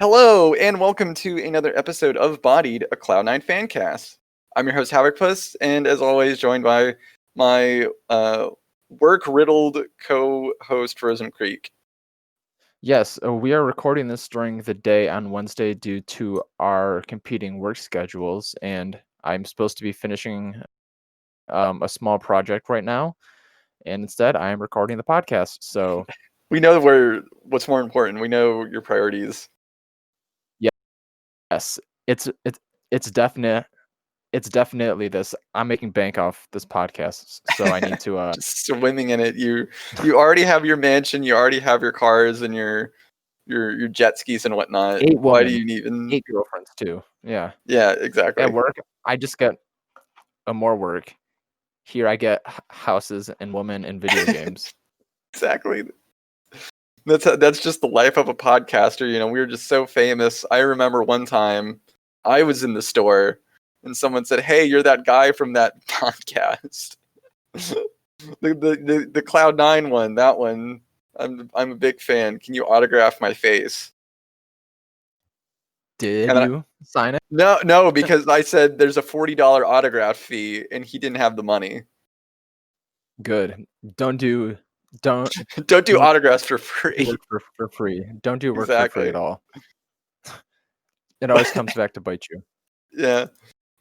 Hello, and welcome to another episode of Bodied, a Cloud9 fancast. I'm your host, Havocpuss, and as always, joined by my work-riddled co-host, Frozen Creek. Yes, we are recording this during the day on Wednesday due to our competing work schedules, and I'm supposed to be finishing a small project right now, and instead I am recording the podcast. So We know what's more important. We know your priorities. yes, it's definitely this. I'm making bank off this podcast, so I need to. Just swimming in it. You already have your mansion. You already have your cars and your jet skis and whatnot. 8 Why do women, you even? 8 girlfriends too. Yeah, Yeah, exactly. at work I just get more work. Here I get houses and women and video games. Exactly. That's just the life of a podcaster. You know, we were just so famous. I remember one time I was in the store and someone said, "Hey, you're that guy from that podcast, the Cloud9 one. That one. I'm a big fan. Can you autograph my face?" Did And you sign it? no, because I said there's a $40 autograph fee, and he didn't have the money. Good. Don't Don't do don't autographs for free. work for free. Don't do work for free Exactly. at all. It always comes back to bite you. Yeah.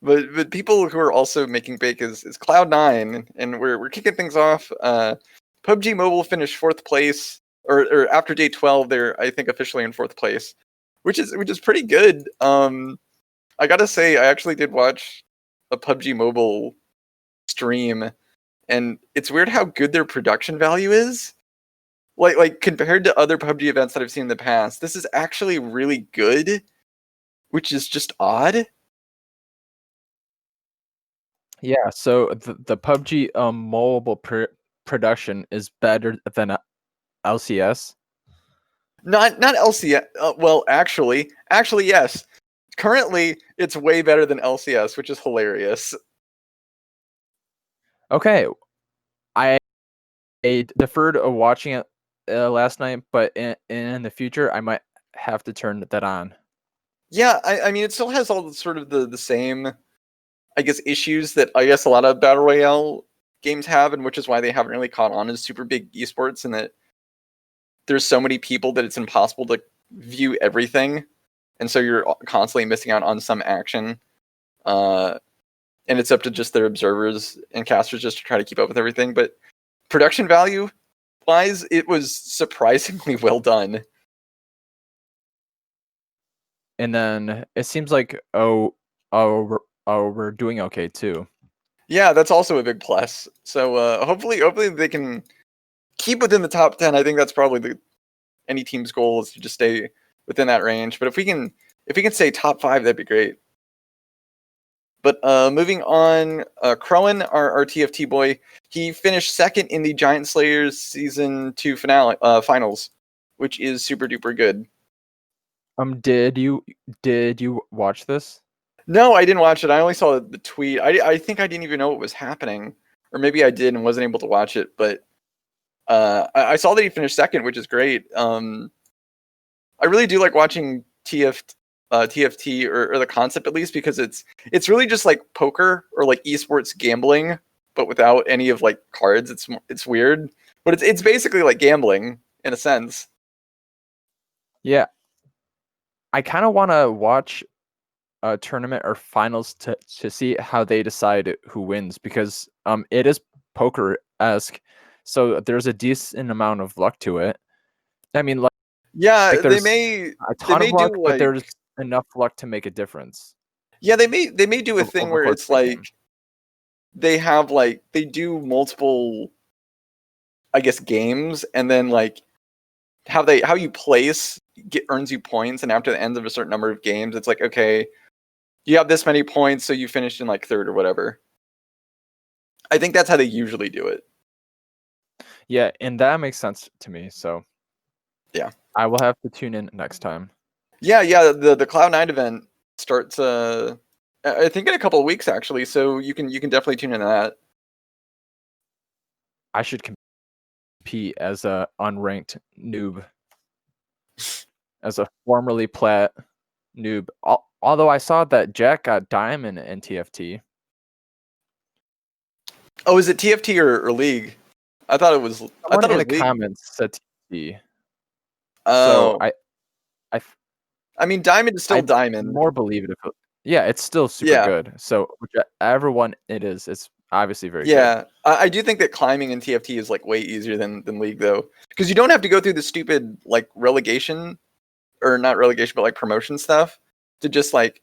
But people who are also making bake is Cloud9, and we're kicking things off. PUBG Mobile finished fourth place, or after day 12, they're I think officially in fourth place, which is pretty good. I gotta say, I actually did watch a PUBG Mobile stream, and it's weird how good their production value is. Like compared to other PUBG events that I've seen in the past, this is actually really good, which is just odd. Yeah, so the PUBG mobile production is better than LCS. Not LCS. Well, actually, yes. Currently, it's way better than LCS, which is hilarious. Okay, I deferred watching it last night, but in the future I might have to turn that on. Yeah, I mean, it still has all the sort of the same, I guess, issues that I guess a lot of battle royale games have, and which is why they haven't really caught on as super big esports, and that there's so many people that it's impossible to view everything, and so you're constantly missing out on some action. And it's up to just their observers and casters just to try to keep up with everything. But production value wise, it was surprisingly well done. And then it seems like we're doing okay too. Yeah, that's also a big plus. So hopefully they can keep within the top 10. I think that's probably any team's goal is to just stay within that range. But if we can stay top 5, that'd be great. But moving on, Crowan, our TFT boy, he finished second in the Giant Slayers Season 2 finals, which is super duper good. Did you watch this? No, I didn't watch it. I only saw the tweet. I think I didn't even know what was happening. Or maybe I did and wasn't able to watch it. But I saw that he finished second, which is great. I really do like watching TFT or the concept at least, because it's really just like poker or like esports gambling, but without any of like cards. It's weird, but it's basically like gambling in a sense. Yeah, I kind of want to watch a tournament or finals to see how they decide who wins, because it is poker-esque, so there's a decent amount of luck to it. I mean, Yeah, like they there's may a ton of do luck, but like there's enough luck to make a difference. yeah they may do a thing Over the where course it's of the like game. they do multiple, I guess, games, and then like how you place earns you points, and after the end of a certain number of games, it's like, okay, you have this many points, so you finished in like third or whatever. I think that's how they usually do it. Yeah, and that makes sense to me. So Yeah, I will have to tune in next time. yeah. The Cloud9 event starts. I think in a couple of weeks actually, so you can definitely tune into that. I should compete as a unranked noob. as a formerly plat noob. Although I saw that Jack got diamond in TFT. Oh, is it TFT or League? I thought it was. Someone in the League. comments said TFT. So Oh, I I mean, Diamond is still I Diamond. more believe it. Yeah, it's still super Yeah. good. So whichever one it is, it's obviously very good. Yeah, I do think that climbing in TFT is like way easier than League though, because you don't have to go through the stupid like relegation or not relegation, but like promotion stuff to just like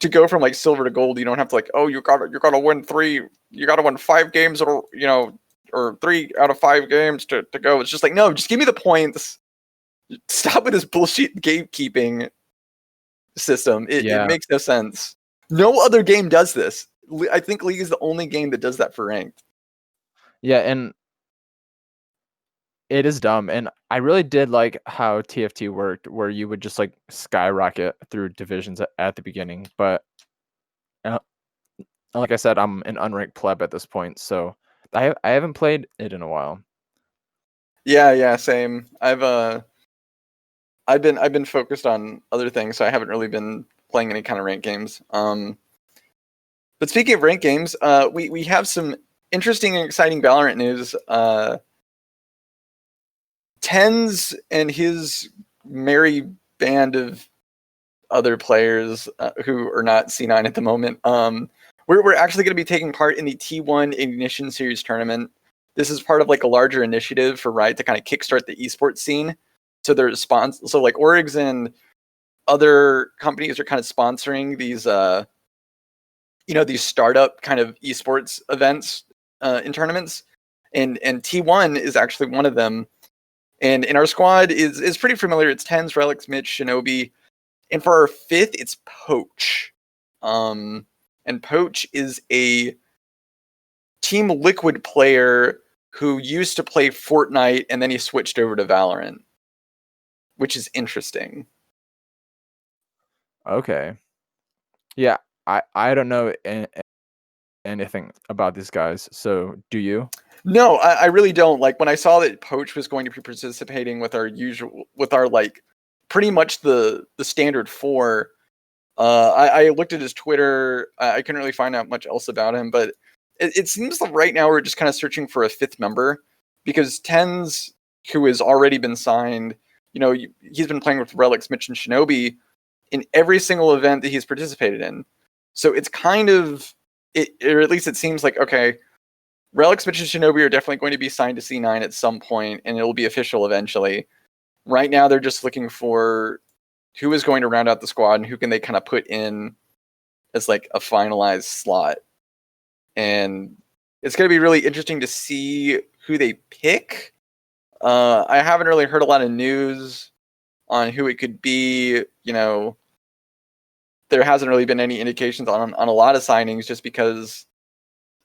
to go from like silver to gold. You don't have to like, oh, you gotta win 3, you gotta win 5 games or or 3 out of 5 games to go. It's just like, no, just give me the points. Stop with this bullshit gatekeeping system. It Yeah, makes no sense. No other game does this. I think League is the only game that does that for ranked. yeah, and it is dumb. And I really did like how TFT worked, where you would just like skyrocket through divisions at the beginning. But like I said, I'm an unranked pleb at this point, so I haven't played it in a while. Yeah, same. I've been focused on other things, so I haven't really been playing any kind of ranked games. But speaking of ranked games, we have some interesting and exciting Valorant news. Tens and his merry band of other players who are not C9 at the moment. We're actually going to be taking part in the T1 Ignition Series tournament. This is part of like a larger initiative for Riot to kind of kickstart the esports scene. So there's so like Orgs and other companies are kind of sponsoring these these startup kind of esports events in tournaments, and T1 is actually one of them. And in our squad is pretty familiar. It's Tens, Relics, Mitch, Shinobi, and for our 5th, it's Poach. And Poach is a Team Liquid player who used to play Fortnite and then he switched over to Valorant, which is interesting. Okay. Yeah, I don't know anything about these guys. So do you? No, I really don't. Like when I saw that Poach was going to be participating with our like pretty much the standard 4. I looked at his Twitter. I couldn't really find out much else about him, but it seems like right now we're just kind of searching for a 5th member because Tens, who has already been signed, he's been playing with Relics, Mitch, and Shinobi in every single event that he's participated in. So it's kind of or at least it seems like, okay, Relics, Mitch, and Shinobi are definitely going to be signed to C9 at some point, and it'll be official eventually. Right now, they're just looking for who is going to round out the squad and who can they kind of put in as like a finalized slot. And it's going to be really interesting to see who they pick. I haven't really heard a lot of news on who it could be. There hasn't really been any indications on a lot of signings just because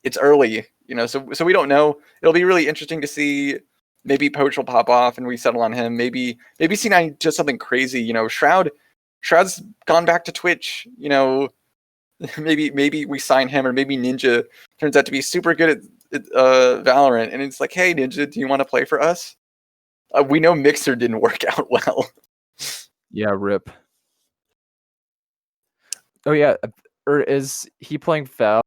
it's early, so we don't know. It'll be really interesting to see. Maybe Poach will pop off and we settle on him. Maybe C9 does something crazy. Shroud's gone back to Twitch. Maybe we sign him, or maybe Ninja turns out to be super good at Valorant, and it's like, hey Ninja, do you want to play for us? We know Mixer didn't work out well. Yeah, rip. Oh yeah, or is he playing Valorant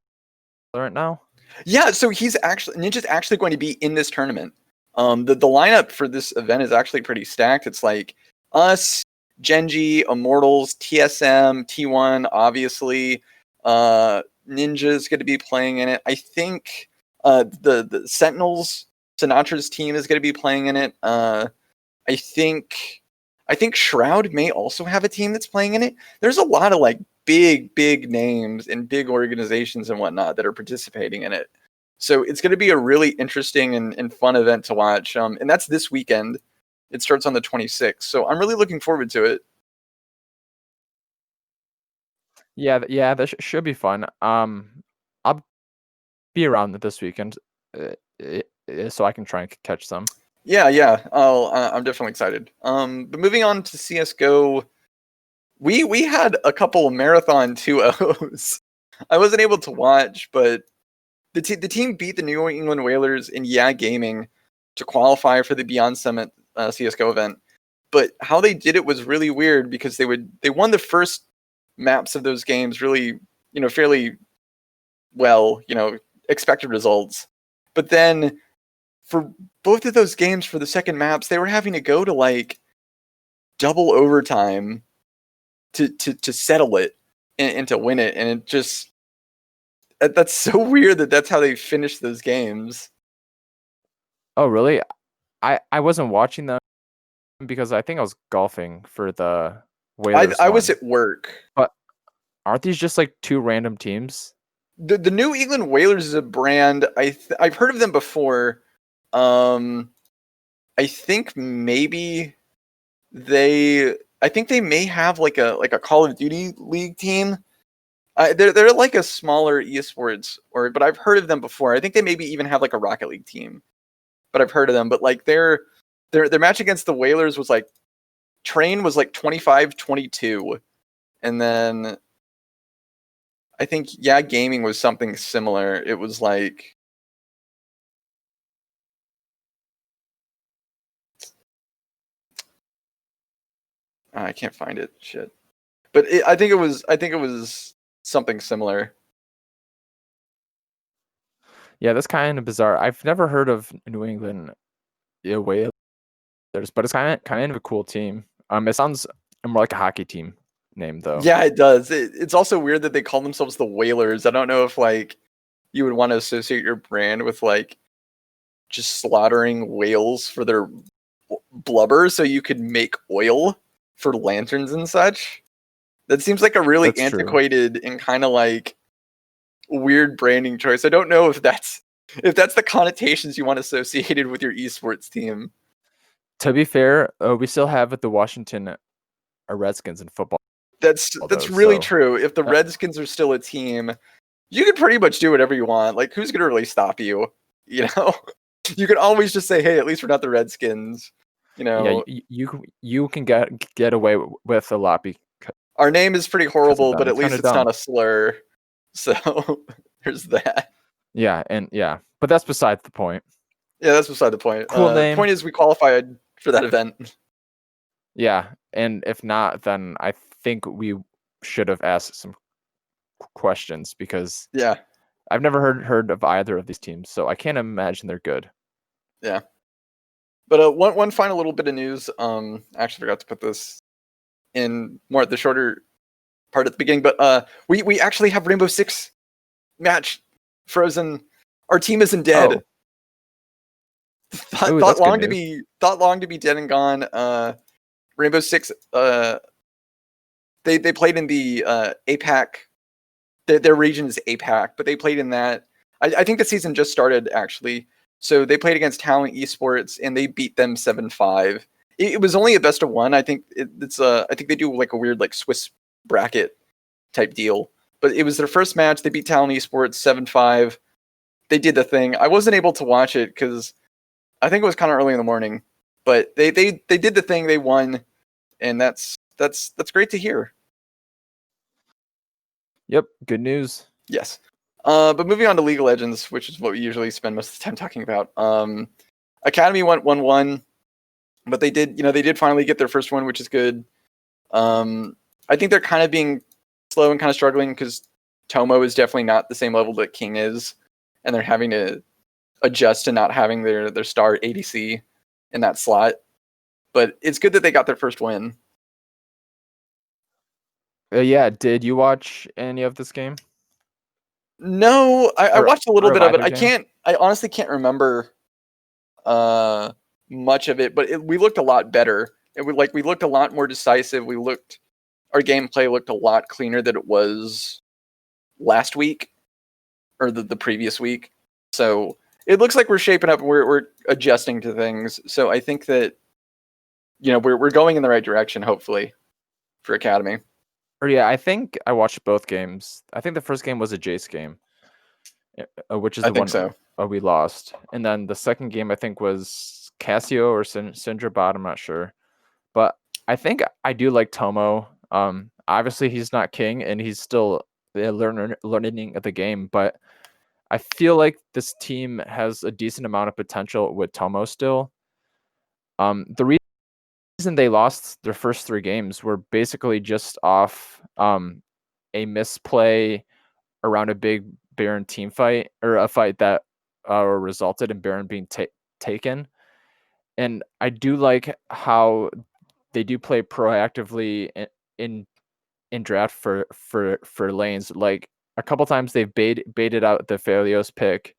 now? Yeah, so Ninja's actually going to be in this tournament. The lineup for this event is actually pretty stacked. It's like us, Genji, Immortals, TSM, T1, obviously. Ninja's going to be playing in it. I think the Sentinels, Sinatra's team, is going to be playing in it. I think Shroud may also have a team that's playing in it. There's a lot of like big names and big organizations and whatnot that are participating in it. So it's going to be a really interesting and fun event to watch. And that's this weekend. It starts on the 26th. So I'm really looking forward to it. Yeah, that should be fun. I'll be around this weekend, so I can try and catch some. Yeah. I'm definitely excited. But moving on to CSGO, we had a couple marathon 2-0s. I wasn't able to watch, but the team beat the New England Whalers in Gaming to qualify for the Beyond Summit CSGO event. but how they did it was really weird because they won the first maps of those games really, fairly well, expected results. But then for both of those games for the second maps, they were having to go to like double overtime to settle it and to win it. And it just, that's so weird that that's how they finished those games. Oh, really? I wasn't watching them because I think I was golfing for the Whalers I was one. at work. But aren't these just like two random teams? The New England Whalers is a brand. I've heard of them before. I think maybe I think they may have like a Call of Duty League team. They're like a smaller esports, but I've heard of them before. I think they maybe even have like a Rocket League team, but I've heard of them. But like their match against the Whalers was like, Train was like 25-22, and then I think Gaming was something similar. It was like, I can't find it. Shit. But I think it was something similar. Yeah, that's kind of bizarre. I've never heard of New England Whalers, but it's kind of a cool team. It sounds more like a hockey team name though. Yeah, it does. It's also weird that they call themselves the Whalers. I don't know if like you would want to associate your brand with like just slaughtering whales for their blubber so you could make oil for lanterns and such. That seems like a really That's true. antiquated and kind of like weird branding choice. I don't know if that's the connotations you want associated with your esports team. To be fair, we still have the Washington Redskins in football. That's really true. If the Redskins are still a team, you can pretty much do whatever you want. Like, who's gonna really stop you? You know, you can always just say, "Hey, at least we're not the Redskins." You know, yeah, you can get away with a lot. Our name is pretty horrible, but at least it's dumb. not a slur. So there's that. Yeah, but that's beside the point. Yeah, that's beside the point. Cool name. The point is we qualified for that event. Yeah, and if not, then I think we should have asked some questions because I've never heard of either of these teams, so I can't imagine they're good. Yeah. But one final little bit of news. I actually forgot to put this in more at the shorter part at the beginning, but we actually have Rainbow Six match frozen. Our team isn't dead. Oh. Thought long to be dead and gone. Rainbow Six. They played in the APAC. Their region is APAC, but they played in that. I think the season just started actually. So they played against Talent Esports and they beat them 7-5. It was only a best of one. I think I think they do like a weird like Swiss bracket type deal. But it was their first match. They beat Talent Esports 7-5. They did the thing. I wasn't able to watch it because I think it was kind of early in the morning. But they did the thing. They won, and that's great to hear. Yep, good news. Yes. But moving on to League of Legends, which is what we usually spend most of the time talking about. Academy went 1-1, but they did finally get their first win, which is good. I think they're kind of being slow and kind of struggling because Tomo is definitely not the same level that King is, and they're having to adjust to not having their star ADC in that slot. But it's good that they got their first win. Yeah, did you watch any of this game? No, I watched a little bit of it. I honestly can't remember much of it, but we looked a lot better. We looked a lot more decisive. Our gameplay looked a lot cleaner than it was last week or the previous week. So it looks like we're shaping up and we're adjusting to things. So I think that we're going in the right direction, hopefully, for Academy. Or yeah, I think I watched both games. I think the first game was a Jace game, which is the one we lost. And then the second game I think was Casio or Syndra bot, I'm not sure. But I think I do like Tomo. Obviously he's not King and he's still learning the game, but I feel like this team has a decent amount of potential with Tomo still. The reason they lost their first 3 games were basically just off a misplay around a big Baron team fight, or a fight that resulted in Baron being taken. And I do like how they do play proactively in draft for lanes. Like a couple times they've baited out the Phalios pick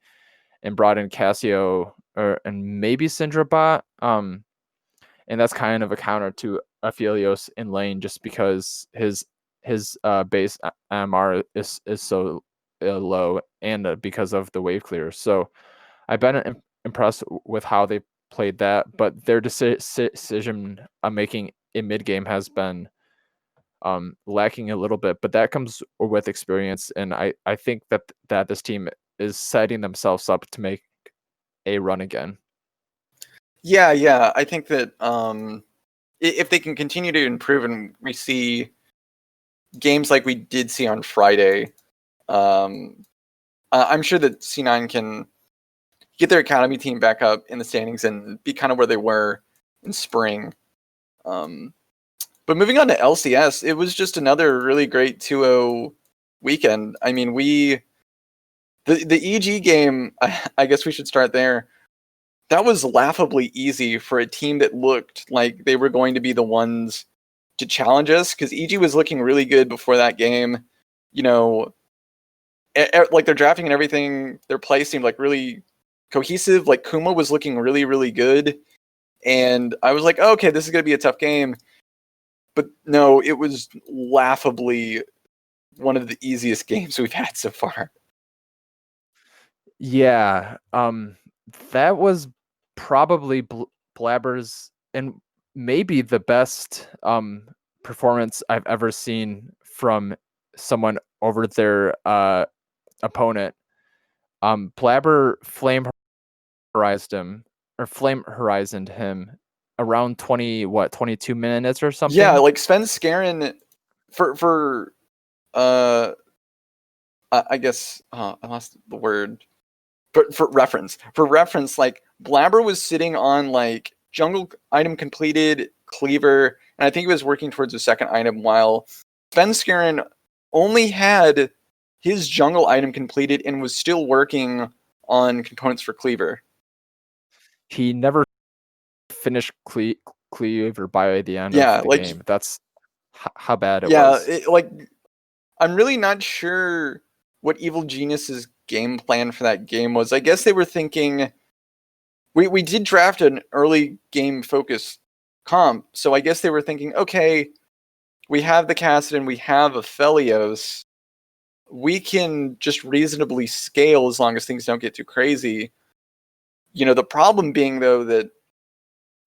and brought in Cassio and maybe Syndrabot. And that's kind of a counter to Aphelios in lane, just because his base MR is so low, and because of the wave clear. So I've been impressed with how they played that, but their decision making in mid game has been lacking a little bit. But that comes with experience, and I think that this team is setting themselves up to make a run again. Yeah. I think that if they can continue to improve and we see games like we did see on Friday, I'm sure that C9 can get their academy team back up in the standings and be kind of where they were in spring. But moving on to LCS, it was just another really great 2-0 weekend. I mean, the EG game, I guess we should start there. That was laughably easy for a team that looked like they were going to be the ones to challenge us, because EG was looking really good before that game. You know, like their drafting and everything, their play seemed like really cohesive. Like Kuma was looking really, really good. And I was like, oh, okay, this is going to be a tough game. But no, it was laughably one of the easiest games we've had so far. Yeah, that was probably Blabber's and maybe the best performance I've ever seen from someone over their opponent. Blabber flame horizoned him around 22 minutes or something. Yeah, like Sven Skaren for I guess I lost the word. But for reference, like Blabber was sitting on like jungle item completed, cleaver, and I think he was working towards a second item, while Sven Skaren only had his jungle item completed and was still working on components for cleaver. He never finished cleaver by the end Yeah, of the like game. That's how bad it yeah, was. like I'm really not sure what Evil Genius's game plan for that game was. I guess they were thinking we did draft an early game focus comp, so I guess they were thinking, okay, we have the Kassadin, we have Aphelios, we can just reasonably scale as long as things don't get too crazy. You know, the problem being though that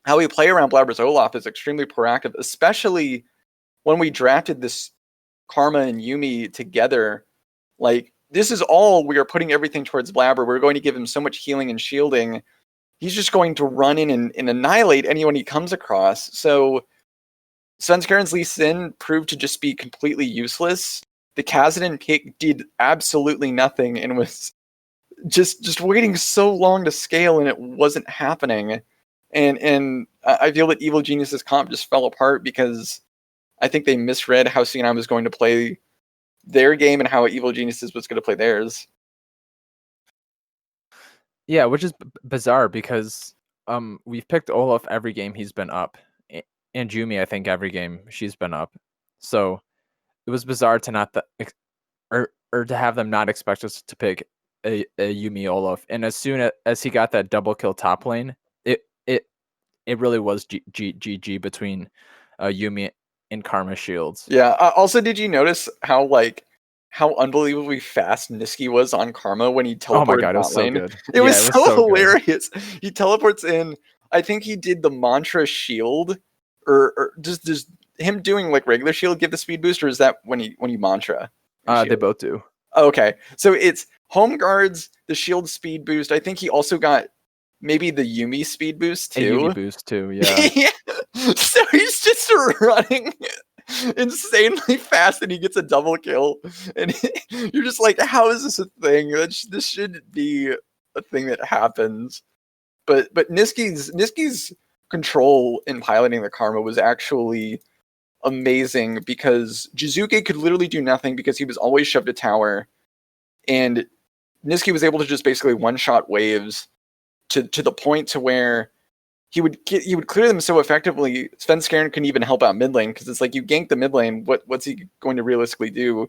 how we play around Blabber's Olaf is extremely proactive, especially when we drafted this Karma and Yuumi together. Like, this is all we are putting everything towards Blabber. We're going to give him so much healing and shielding. He's just going to run in and annihilate anyone he comes across. So Sunskaren's Lee Sin proved to just be completely useless. The Kassadin pick did absolutely nothing and was just waiting so long to scale, and it wasn't happening. And I feel that Evil Genius's comp just fell apart because I think they misread how C9 was going to play their game and how Evil Geniuses was going to play theirs. Yeah, which is bizarre because we've picked Olaf every game he's been up, and Yuumi I think every game she's been up. So it was bizarre to not or to have them not expect us to pick a Yuumi Olaf. And as soon as he got that double kill top lane, it really was GG between Yuumi and Karma Shields. Yeah. Also, did you notice how unbelievably fast Niski was on Karma when he teleported? Oh my god, it was so lane? Good. It was was so good. hilarious. He teleports in. I think he did the mantra shield, or just him doing like regular shield give the speed boost, or is that when he mantra? They both do. Okay, so it's home guards, the shield speed boost. I think he also got maybe the Yuumi speed boost too. A Yuumi boost too, yeah. Yeah. So he's just running insanely fast and he gets a double kill. And you're just like, how is this a thing? This shouldn't be a thing that happens. But Niski's control in piloting the Karma was actually amazing, because Jizuke could literally do nothing because he was always shoved a tower, and Niski was able to just basically one-shot waves to the point to where he would clear them so effectively. Svenskeren couldn't even help out mid lane, because it's like, you gank the mid lane, what's he going to realistically do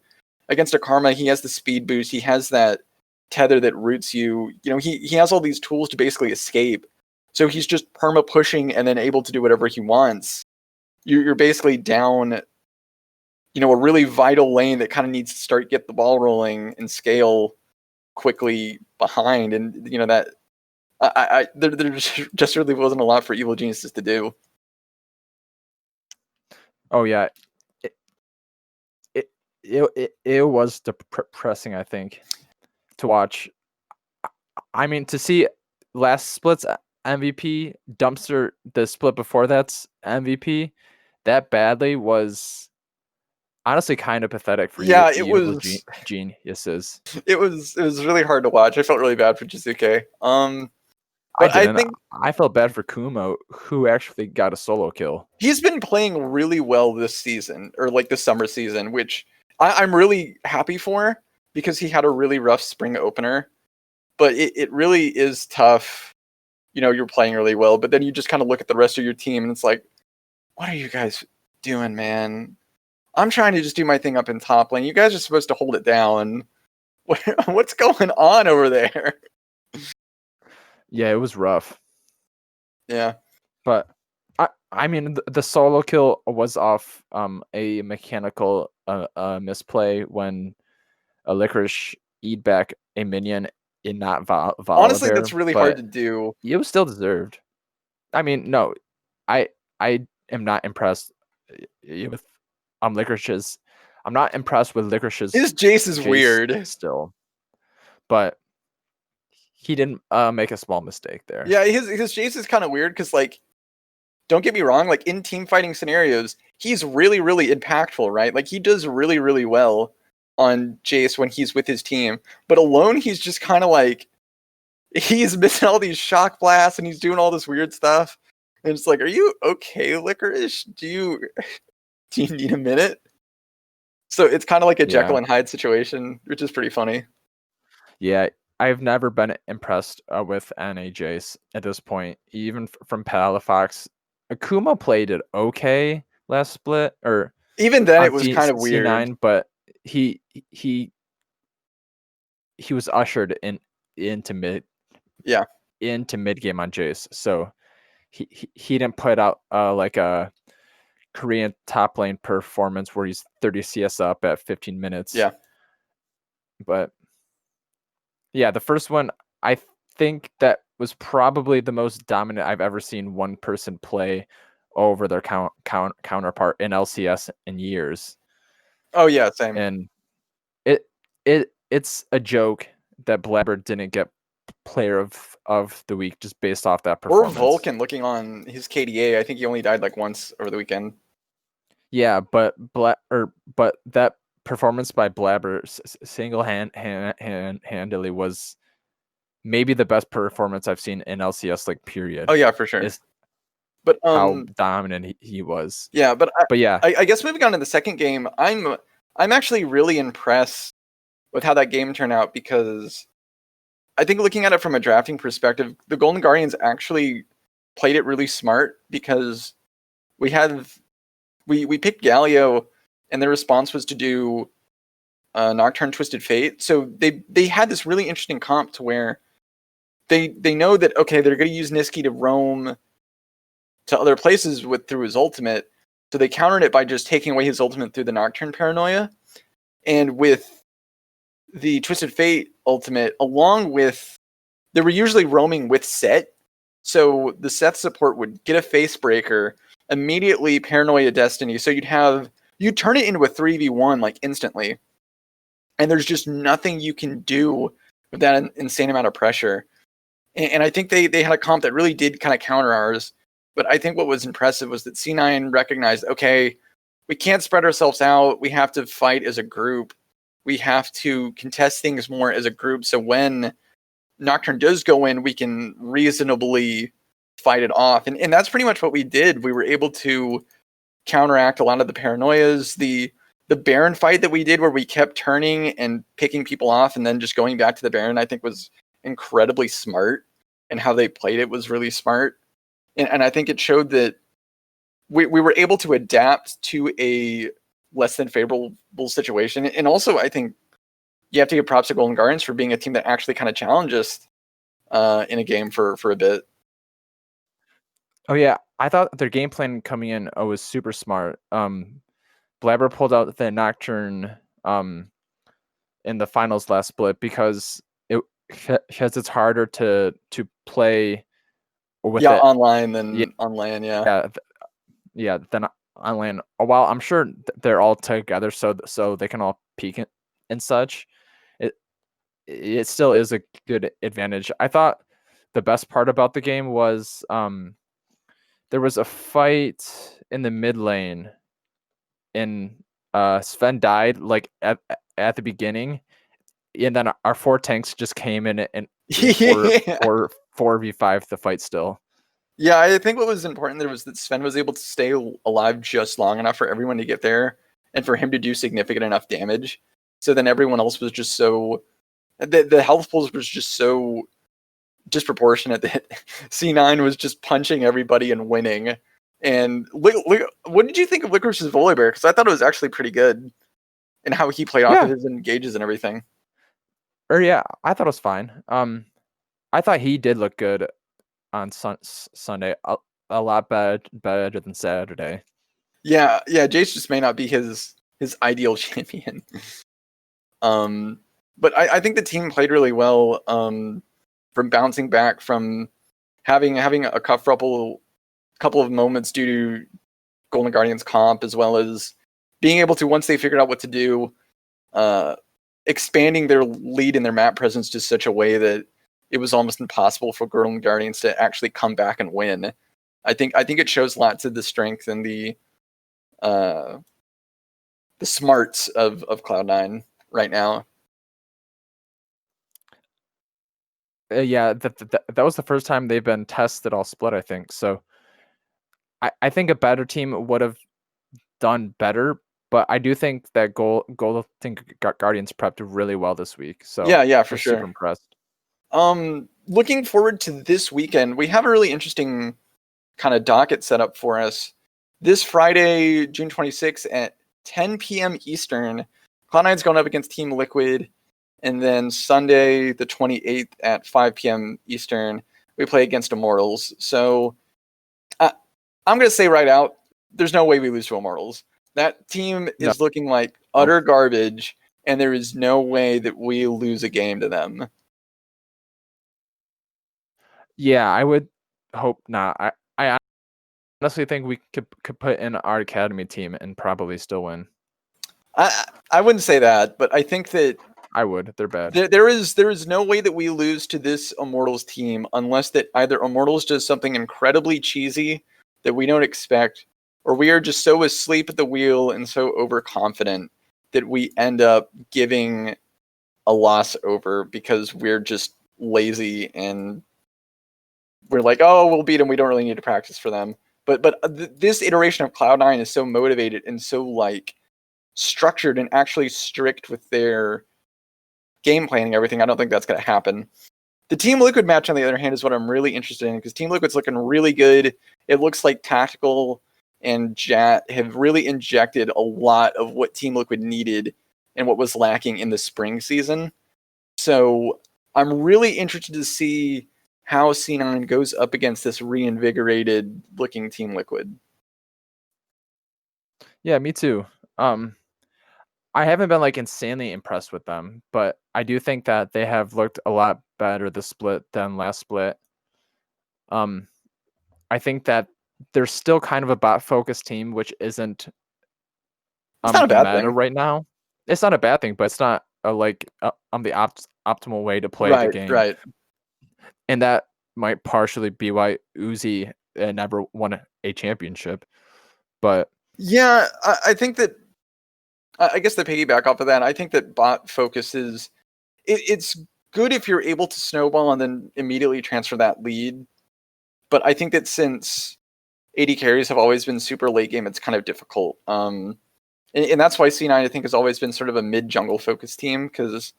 against a Karma? He has the speed boost, he has that tether that roots you. You know, he has all these tools to basically escape. So he's just perma pushing and then able to do whatever he wants. You're basically down, you know, a really vital lane that kind of needs to get the ball rolling and scale quickly behind. And, you know, that there just really wasn't a lot for Evil Geniuses to do. Oh yeah, it was depressing, I think, to watch. I mean, to see last split's MVP, Dumpster, the split before that's MVP, that badly was honestly kind of pathetic for Yeah, it Evil was. Geniuses. It was really hard to watch. I felt really bad for Jizuke. I But I didn't. think I felt bad for Kumo, who actually got a solo kill. he's been playing really well this season, or like the summer season, which I'm really happy for, because he had a really rough spring opener. But it really is tough. You know, you're playing really well, but then you just kind of look at the rest of your team and it's like, what are you guys doing, man? I'm trying to just do my thing up in top lane. You guys are supposed to hold it down. What's going on over there? Yeah, it was rough. Yeah. But I mean, the solo kill was off a mechanical misplay when a Licorice eat back a minion in not Honestly, Volibear, that's really hard but to do. it was still deserved. I mean, no, I am not impressed with Licorice's. I'm not impressed with Licorice's. His Jace is Jace weird still, but he didn't make a small mistake there. Yeah, his Jace is kind of weird, because, like, don't get me wrong, like, in team fighting scenarios, he's really, really impactful, right? Like, he does really, really well on Jace when he's with his team. But alone, he's just kind of like, he's missing all these shock blasts and he's doing all this weird stuff. And it's like, are you okay, Licorice? Do you need a minute? So it's kind of like a Jekyll and Hyde situation, which is pretty funny. Yeah, I've never been impressed with NA Jace at this point, even from Palafox. Akuma played it okay last split, or even then it was kind of weird. C9, but he was ushered into mid game on Jace, so he didn't put out like a Korean top lane performance where he's 30 CS up at 15 minutes. Yeah, but yeah, the first one, I think that was probably the most dominant I've ever seen one person play over their counterpart in LCS in years. Oh yeah, same. And it's a joke that Blabber didn't get player of the week just based off that performance. Or Vulcan, looking on his KDA, I think he only died like once over the weekend. Yeah, but that performance by Blabber single-handedly was maybe the best performance I've seen in LCS, like, period. Oh yeah, for sure. But how dominant he was. Yeah, but yeah, I guess moving on to the second game, I'm actually really impressed with how that game turned out, because I think, looking at it from a drafting perspective, the Golden Guardians actually played it really smart, because we picked Galio, and their response was to do Nocturne Twisted Fate. So they had this really interesting comp to where they know that, okay, they're going to use Niski to roam to other places through his ultimate. So they countered it by just taking away his ultimate through the Nocturne Paranoia. And with the Twisted Fate ultimate, along with, they were usually roaming with Set. So the Seth support would get a Face Breaker, immediately Paranoia Destiny. So you'd turn it into a 3v1 like instantly. And there's just nothing you can do with that insane amount of pressure. And I think they had a comp that really did kind of counter ours. But I think what was impressive was that C9 recognized, okay, we can't spread ourselves out. We have to fight as a group. We have to contest things more as a group. So when Nocturne does go in, we can reasonably fight it off. And that's pretty much what we did. We were able to counteract a lot of the paranoias. The Baron fight that we did where we kept turning and picking people off and then just going back to the Baron, I think was incredibly smart, and how they played it was really smart. And I think it showed that we were able to adapt to a less than favorable situation. And also, I think you have to give props to Golden Guardians for being a team that actually kind of challenged us in a game for a bit. Oh yeah, I thought their game plan coming in was super smart. Blabber pulled out the Nocturne in the finals last split because it's harder to play with it online than on LAN. Yeah, then on LAN. While I'm sure they're all together, so they can all peek and such. It still is a good advantage. I thought the best part about the game was there was a fight in the mid lane, and Sven died like at the beginning, and then our 4 tanks just came in and 4v5 the fight still. Yeah, I think what was important there was that Sven was able to stay alive just long enough for everyone to get there and for him to do significant enough damage. So then everyone else was just so... The health pools was just so disproportionate that C9 was just punching everybody and winning. And what did you think of Licorice's Volibear? Because I thought it was actually pretty good in how he played off of his engages and everything. Yeah, I thought it was fine. I thought he did look good on Sunday, a lot better than Saturday. Yeah, Jace just may not be his ideal champion. But I think the team played really well. From bouncing back from having a couple of moments due to Golden Guardians comp, as well as being able to, once they figured out what to do, expanding their lead and their map presence to such a way that it was almost impossible for Golden Guardians to actually come back and win. I think it shows lots of the strength and the smarts of Cloud9 right now. Yeah, that was the first time they've been tested all split, I think. So I think a better team would have done better, but I do think that Golden Guardians prepped really well this week. So yeah, for sure. Super impressed. Looking forward to this weekend, we have a really interesting kind of docket set up for us. This Friday, June 26th at 10 p.m. Eastern, Cloud9's going up against Team Liquid. And then Sunday, the 28th at 5 p.m. Eastern, we play against Immortals. So I'm going to say right out, there's no way we lose to Immortals. That team is looking like utter garbage, and there is no way that we lose a game to them. Yeah, I would hope not. I honestly think we could put in our academy team and probably still win. I wouldn't say that, but I think that I would. They're bad. There is no way that we lose to this Immortals team unless that either Immortals does something incredibly cheesy that we don't expect, or we are just so asleep at the wheel and so overconfident that we end up giving a loss over because we're just lazy and we're like, oh, we'll beat them. We don't really need to practice for them. But this iteration of Cloud9 is so motivated and so like structured and actually strict with their game planning, everything. I don't think that's going to happen. The Team Liquid match, on the other hand, is what I'm really interested in because Team Liquid's looking really good. It looks like Tactical and Jat have really injected a lot of what Team Liquid needed and what was lacking in the spring season. So I'm really interested to see how C9 goes up against this reinvigorated looking Team Liquid. Yeah, me too. I haven't been like insanely impressed with them, but I do think that they have looked a lot better this split than last split. I think that they're still kind of a bot focused team, which isn't it's not a bad meta thing right now. It's not a bad thing, but it's not the optimal way to play the game. Right. And that might partially be why Uzi never won a championship. But yeah, I think that I guess to piggyback off of that, I think that bot focus is it's good if you're able to snowball and then immediately transfer that lead. But I think that since AD carries have always been super late game, it's kind of difficult. And that's why C9 I think has always been sort of a mid jungle focused team, because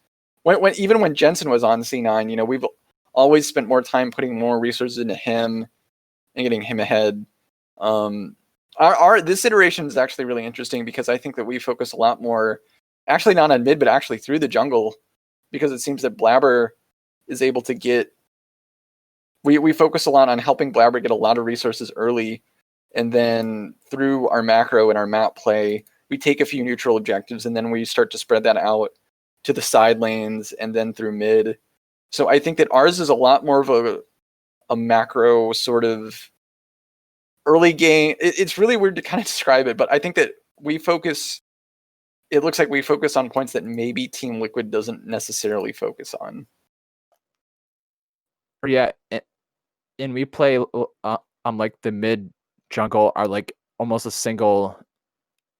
even when Jensen was on C9, you know, we've always spent more time putting more resources into him and getting him ahead. This iteration is actually really interesting because I think that we focus a lot more, actually not on mid, but actually through the jungle, because it seems that Blabber is able to get. We focus a lot on helping Blabber get a lot of resources early, and then through our macro and our map play, we take a few neutral objectives, and then we start to spread that out to the side lanes and then through mid. So I think that ours is a lot more of a macro sort of early game. It's really weird to kind of describe it, but I think that we focus. It looks like we focus on points that maybe Team Liquid doesn't necessarily focus on. Yeah, and we play like the mid jungle are like almost a single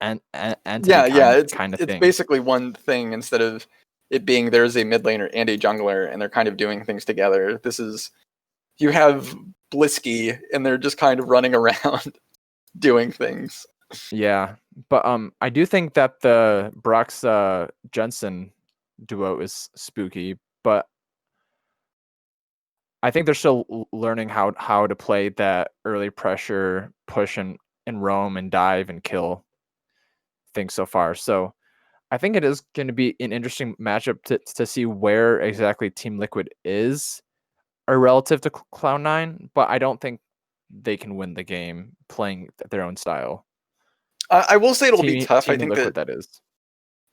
entity kind of it's thing. basically one thing instead of it being there's a mid laner and a jungler and they're kind of doing things together. This is, you have Blisky and they're just kind of running around doing things. Yeah, but I do think that the Brox Jensen duo is spooky, but I think they're still learning how to play that early pressure, push and roam and dive and kill thing so far. So I think it is going to be an interesting matchup to see where exactly Team Liquid is or relative to Cloud9, but I don't think they can win the game playing their own style. I will say it'll be tough. Team Liquid, that is.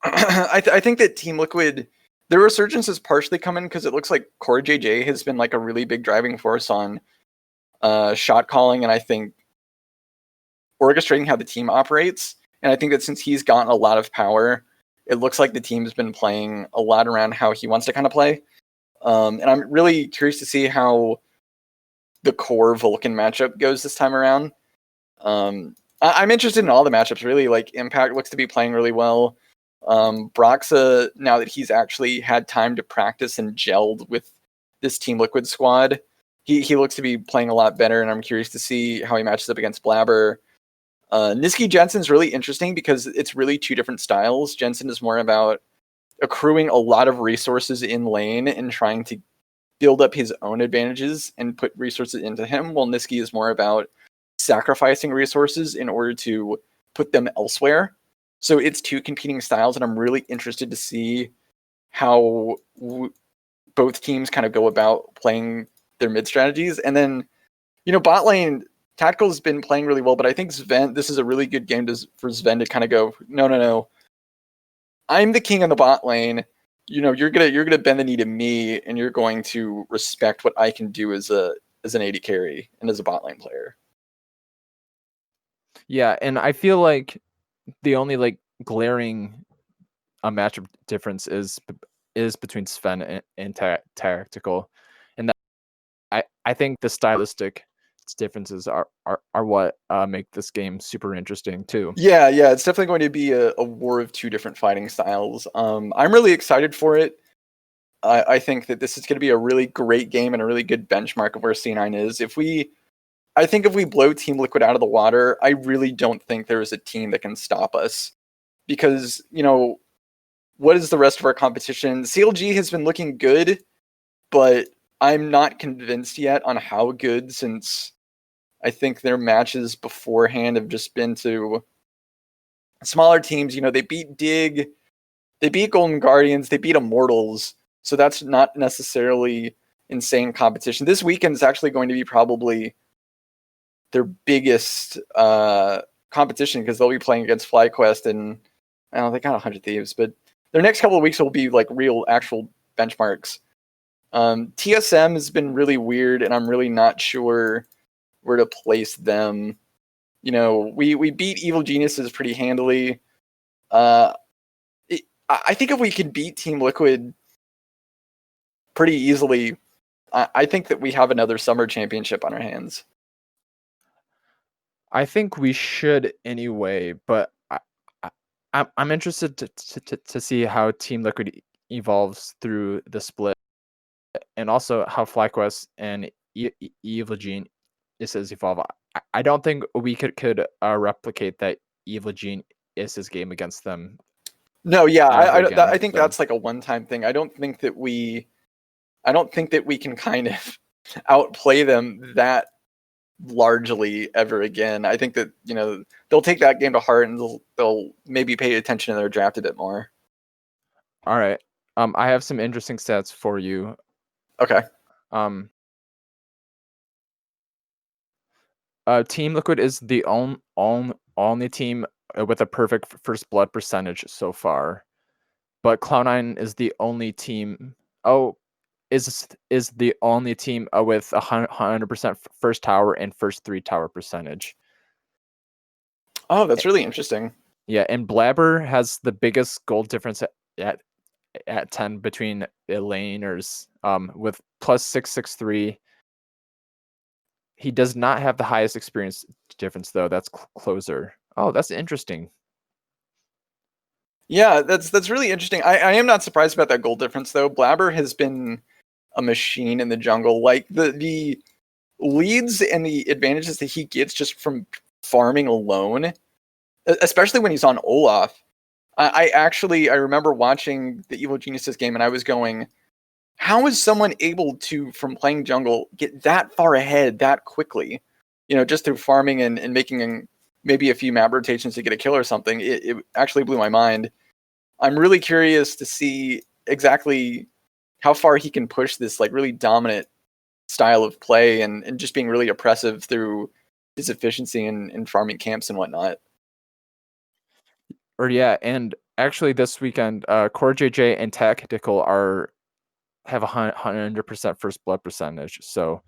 I think that Team Liquid, their resurgence is partially coming because it looks like Core JJ has been like a really big driving force on shot calling, and I think orchestrating how the team operates. And I think that since he's gotten a lot of power, it looks like the team's been playing a lot around how he wants to kind of play. And I'm really curious to see how the core Vulcan matchup goes this time around. I'm interested in all the matchups, really. Like, Impact looks to be playing really well. Broxa, now that he's actually had time to practice and gelled with this Team Liquid squad, he looks to be playing a lot better, and I'm curious to see how he matches up against Blabber. Niski Jensen's really interesting because it's really two different styles. Jensen is more about accruing a lot of resources in lane and trying to build up his own advantages and put resources into him, while Niski is more about sacrificing resources in order to put them elsewhere. So it's two competing styles, and I'm really interested to see how both teams kind of go about playing their mid strategies. And then, bot lane, Tactical has been playing really well, but I think Sven, this is a really good game for Sven to kind of go, no. I'm the king in the bot lane. You're gonna bend the knee to me, and you're going to respect what I can do as an AD carry and as a bot lane player. Yeah, and I feel like the only like glaring matchup difference is between Sven and Tactical, and that I think the stylistic differences are what make this game super interesting too. Yeah, it's definitely going to be a war of two different fighting styles. I'm really excited for it. I think that this is going to be a really great game and a really good benchmark of where C9 is. I think if we blow Team Liquid out of the water, I really don't think there is a team that can stop us. Because, what is the rest of our competition? CLG has been looking good, but I'm not convinced yet on how good, since I think their matches beforehand have just been to smaller teams. They beat Dig, they beat Golden Guardians, they beat Immortals, so that's not necessarily insane competition. This weekend is actually going to be probably their biggest competition, because they'll be playing against FlyQuest, and I don't know, they got 100 Thieves, but their next couple of weeks will be like real actual benchmarks. TSM has been really weird, and I'm really not sure where to place them. We beat Evil Geniuses pretty handily. I think if we could beat Team Liquid pretty easily, I think that we have another summer championship on our hands. I think we should anyway, but I'm interested to see how Team Liquid evolves through the split, and also how FlyQuest and Evil Issa's Evolve. I don't think we could replicate that Evil Gene Issa's game against them. No, yeah, Again, I think so. that's like a one-time thing. I don't think that we can kind of outplay them that largely ever again. I think that they'll take that game to heart and they'll maybe pay attention in their draft a bit more. All right. I have some interesting stats for you. Okay. Team Liquid is the only team with a perfect first blood percentage so far, but Cloud9 is the only team. Is the only team with 100% first tower and first 3 tower percentage. Oh, that's really interesting. Yeah, and Blabber has the biggest gold difference at 10 between laners, with plus 663. He does not have the highest experience difference though. That's closer. Oh, that's interesting. Yeah, that's really interesting. I am not surprised about that gold difference though. Blabber has been a machine in the jungle. Like the leads and the advantages that he gets just from farming alone, especially when he's on Olaf. I remember watching the Evil Geniuses game and I was going, how is someone able to, from playing jungle, get that far ahead that quickly? Just through farming and making maybe a few map rotations to get a kill or something. It actually blew my mind. I'm really curious to see exactly how far he can push this like really dominant style of play and just being really oppressive through his efficiency in farming camps and whatnot. Or yeah, and actually this weekend, Core JJ and Tactical have 100% first blood percentage. So,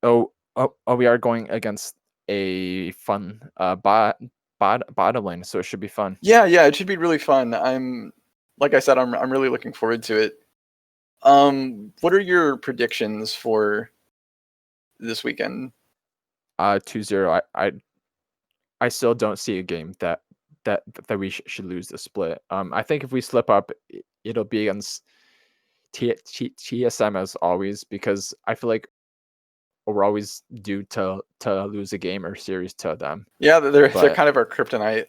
we are going against a fun bottom lane, so it should be fun. Yeah, it should be really fun. Like I said, I'm really looking forward to it. What are your predictions for this weekend? 2-0. I still don't see a game that we should lose the split. I think if we slip up, it'll be against TSM as always, because I feel like we're always due to lose a game or series to them. Yeah, they're kind of our kryptonite.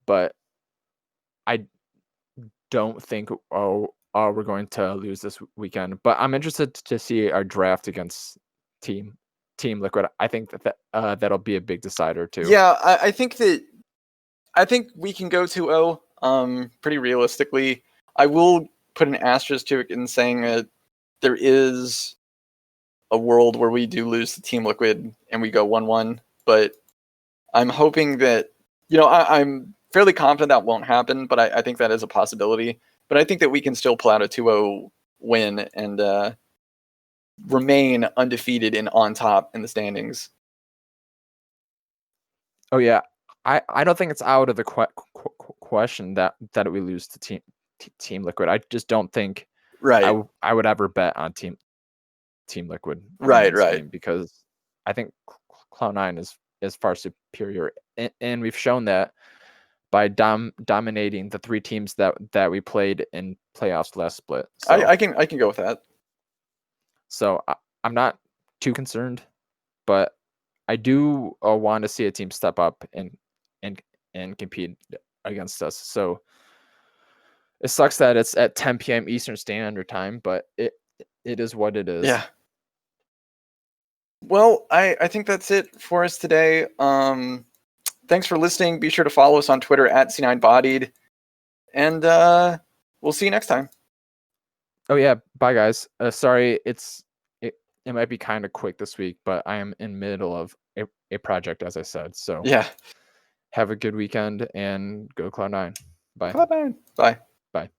But I don't think we're going to lose this weekend. But I'm interested to see our draft against Team Liquid. I think that'll be a big decider too. Yeah, I think we can go 2-0 pretty realistically. I will put an asterisk to it in saying that there is a world where we do lose to Team Liquid and we go 1-1, but I'm hoping that I'm fairly confident that won't happen, but I think that is a possibility. But I think that we can still pull out a 2-0 win and remain undefeated and on top in the standings. Oh yeah, I don't think it's out of the question that we lose to Team Liquid. I just don't think I would ever bet on Team Liquid. Right. Game, because I think Cloud9 is far superior, and we've shown that by dominating the 3 teams that we played in playoffs last split. So, I can go with that. So I'm not too concerned, but I do want to see a team step up and compete against us. So it sucks that it's at 10 p.m. Eastern Standard Time, but it is what it is. Yeah. Well, I think that's it for us today. Thanks for listening. Be sure to follow us on Twitter at C9Bodied. And we'll see you next time. Oh yeah, bye guys. Sorry, it might be kind of quick this week, but I am in middle of a project, as I said. So yeah, have a good weekend and go Cloud9. Bye. Cloud9. Bye. Bye.